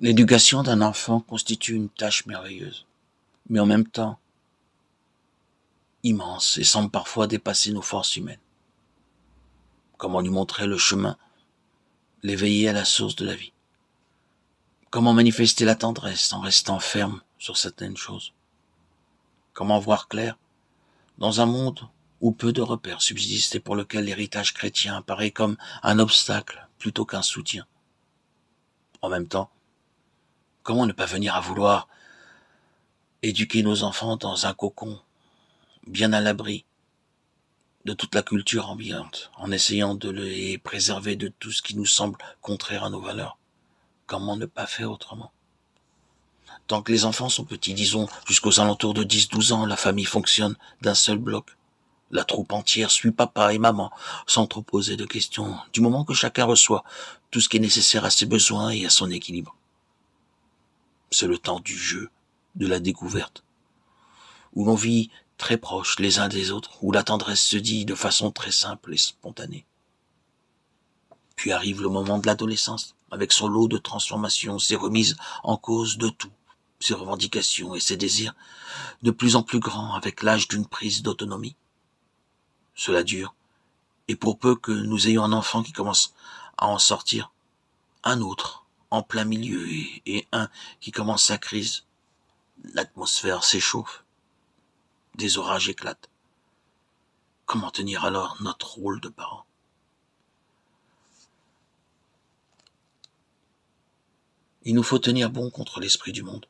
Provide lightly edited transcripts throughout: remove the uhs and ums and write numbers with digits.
L'éducation d'un enfant constitue une tâche merveilleuse, mais en même temps immense et semble parfois dépasser nos forces humaines. Comment lui montrer le chemin, l'éveiller à la source de la vie? Comment manifester la tendresse en restant ferme sur certaines choses? Comment voir clair dans un monde où peu de repères subsistent et pour lequel l'héritage chrétien apparaît comme un obstacle plutôt qu'un soutien? En même temps, comment ne pas venir à vouloir éduquer nos enfants dans un cocon bien à l'abri de toute la culture ambiante, en essayant de les préserver de tout ce qui nous semble contraire à nos valeurs? Comment ne pas faire autrement? Tant que les enfants sont petits, disons jusqu'aux alentours de 10-12 ans, la famille fonctionne d'un seul bloc. La troupe entière suit papa et maman, sans trop poser de questions, du moment que chacun reçoit tout ce qui est nécessaire à ses besoins et à son équilibre. C'est le temps du jeu, de la découverte, où l'on vit très proches les uns des autres, où la tendresse se dit de façon très simple et spontanée. Puis arrive le moment de l'adolescence, avec son lot de transformations, ses remises en cause de tout, ses revendications et ses désirs de plus en plus grands avec l'âge d'une prise d'autonomie. Cela dure, et pour peu que nous ayons un enfant qui commence à en sortir, un autre en plein milieu et un qui commence sa crise, l'atmosphère s'échauffe, des orages éclatent. Comment tenir alors notre rôle de parent? Il nous faut tenir bon contre l'esprit du monde.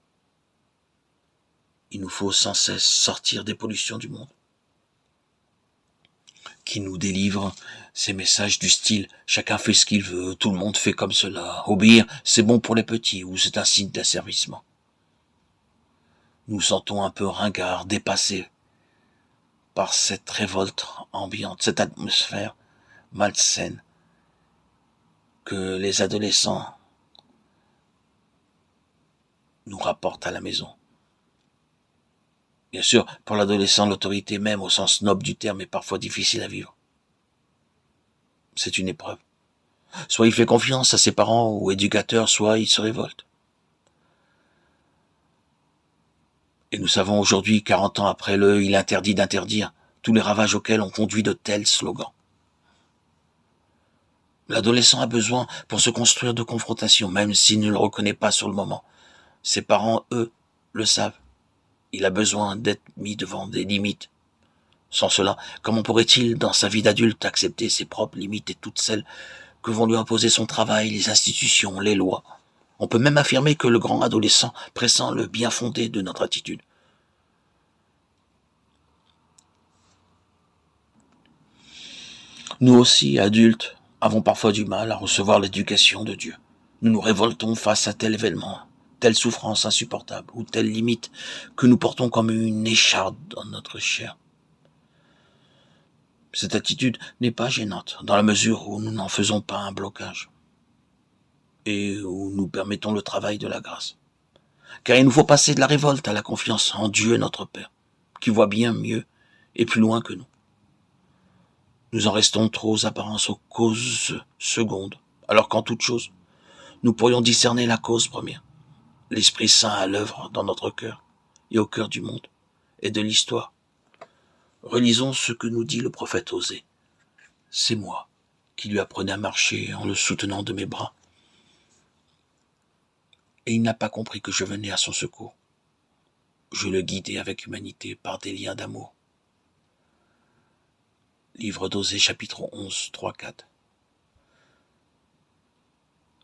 Il nous faut sans cesse sortir des pollutions du monde, qui nous délivre ces messages du style « chacun fait ce qu'il veut, tout le monde fait comme cela, obéir c'est bon pour les petits ou c'est un signe d'asservissement ». Nous sentons un peu ringards, dépassés par cette révolte ambiante, cette atmosphère malsaine que les adolescents nous rapportent à la maison. Bien sûr, pour l'adolescent, l'autorité même au sens noble du terme est parfois difficile à vivre. C'est une épreuve. Soit il fait confiance à ses parents ou éducateurs, soit il se révolte. Et nous savons aujourd'hui, 40 ans après le « il interdit d'interdire », tous les ravages auxquels ont conduit de tels slogans. L'adolescent a besoin, pour se construire, de confrontation, même s'il ne le reconnaît pas sur le moment. Ses parents, eux, le savent. Il a besoin d'être mis devant des limites. Sans cela, comment pourrait-il, dans sa vie d'adulte, accepter ses propres limites et toutes celles que vont lui imposer son travail, les institutions, les lois? On peut même affirmer que le grand adolescent pressent le bien fondé de notre attitude. Nous aussi, adultes, avons parfois du mal à recevoir l'éducation de Dieu. Nous nous révoltons face à tel événement, telle souffrance insupportable ou telle limite que nous portons comme une écharde dans notre chair. Cette attitude n'est pas gênante dans la mesure où nous n'en faisons pas un blocage et où nous permettons le travail de la grâce. Car il nous faut passer de la révolte à la confiance en Dieu notre Père, qui voit bien mieux et plus loin que nous. Nous en restons trop aux apparences, aux causes secondes, alors qu'en toute chose, nous pourrions discerner la cause première, l'Esprit Saint à l'œuvre dans notre cœur et au cœur du monde et de l'histoire. Relisons ce que nous dit le prophète Osée. C'est moi qui lui apprenais à marcher en le soutenant de mes bras. Et il n'a pas compris que je venais à son secours. Je le guidais avec humanité par des liens d'amour. Livre d'Osée, chapitre 11, 3-4.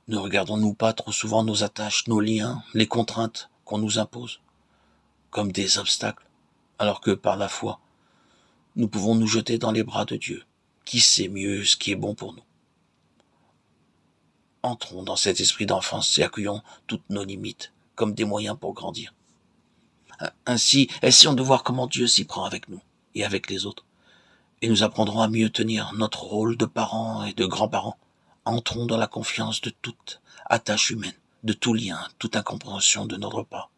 Ne regardons-nous pas trop souvent nos attaches, nos liens, les contraintes qu'on nous impose, comme des obstacles, alors que par la foi, nous pouvons nous jeter dans les bras de Dieu, qui sait mieux ce qui est bon pour nous. Entrons dans cet esprit d'enfance et accueillons toutes nos limites comme des moyens pour grandir. Ainsi, essayons de voir comment Dieu s'y prend avec nous et avec les autres, et nous apprendrons à mieux tenir notre rôle de parents et de grands-parents. Entrons dans la confiance de toute attache humaine, de tout lien, toute incompréhension de notre part.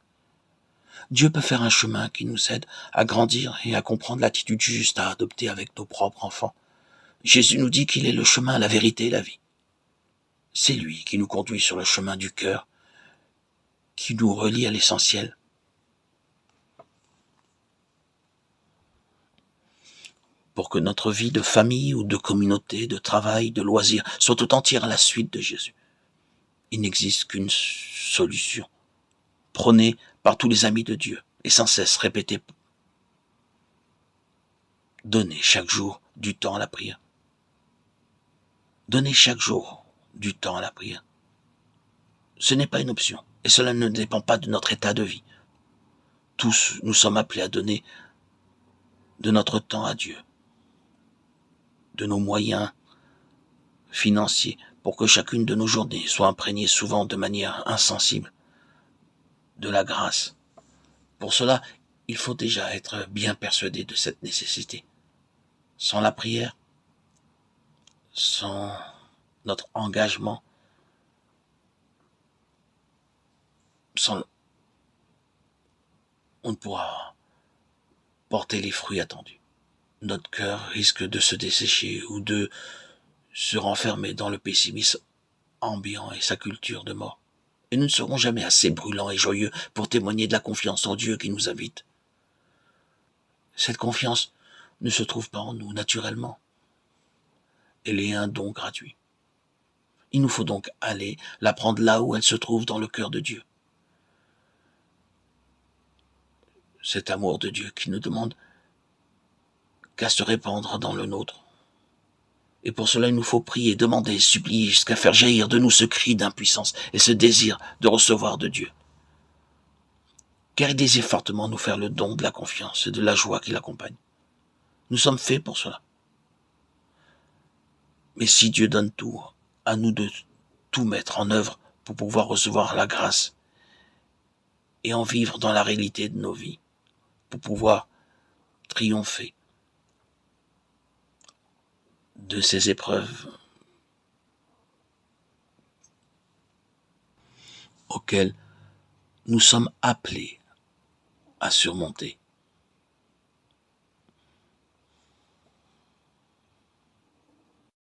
Dieu peut faire un chemin qui nous aide à grandir et à comprendre l'attitude juste à adopter avec nos propres enfants. Jésus nous dit qu'il est le chemin, la vérité et la vie. C'est lui qui nous conduit sur le chemin du cœur qui nous relie à l'essentiel. Pour que notre vie de famille ou de communauté, de travail, de loisirs soit tout entière à la suite de Jésus. Il n'existe qu'une solution, prônée par tous les amis de Dieu et sans cesse répétée. Donnez chaque jour du temps à la prière. Donnez chaque jour du temps à la prière. Ce n'est pas une option et cela ne dépend pas de notre état de vie. Tous, nous sommes appelés à donner de notre temps à Dieu, de nos moyens financiers, pour que chacune de nos journées soit imprégnée souvent de manière insensible de la grâce. Pour cela, il faut déjà être bien persuadé de cette nécessité. Sans la prière, sans notre engagement, on ne pourra porter les fruits attendus. Notre cœur risque de se dessécher ou de se renfermer dans le pessimisme ambiant et sa culture de mort. Et nous ne serons jamais assez brûlants et joyeux pour témoigner de la confiance en Dieu qui nous invite. Cette confiance ne se trouve pas en nous naturellement. Elle est un don gratuit. Il nous faut donc aller la prendre là où elle se trouve dans le cœur de Dieu. Cet amour de Dieu qui ne demande qu'à se répandre dans le nôtre. Et pour cela, il nous faut prier, demander, supplier, jusqu'à faire jaillir de nous ce cri d'impuissance et ce désir de recevoir de Dieu. Car il désire fortement nous faire le don de la confiance et de la joie qui l'accompagne. Nous sommes faits pour cela. Mais si Dieu donne tout, à nous de tout mettre en œuvre pour pouvoir recevoir la grâce et en vivre dans la réalité de nos vies, pour pouvoir triompher de ces épreuves auxquelles nous sommes appelés à surmonter.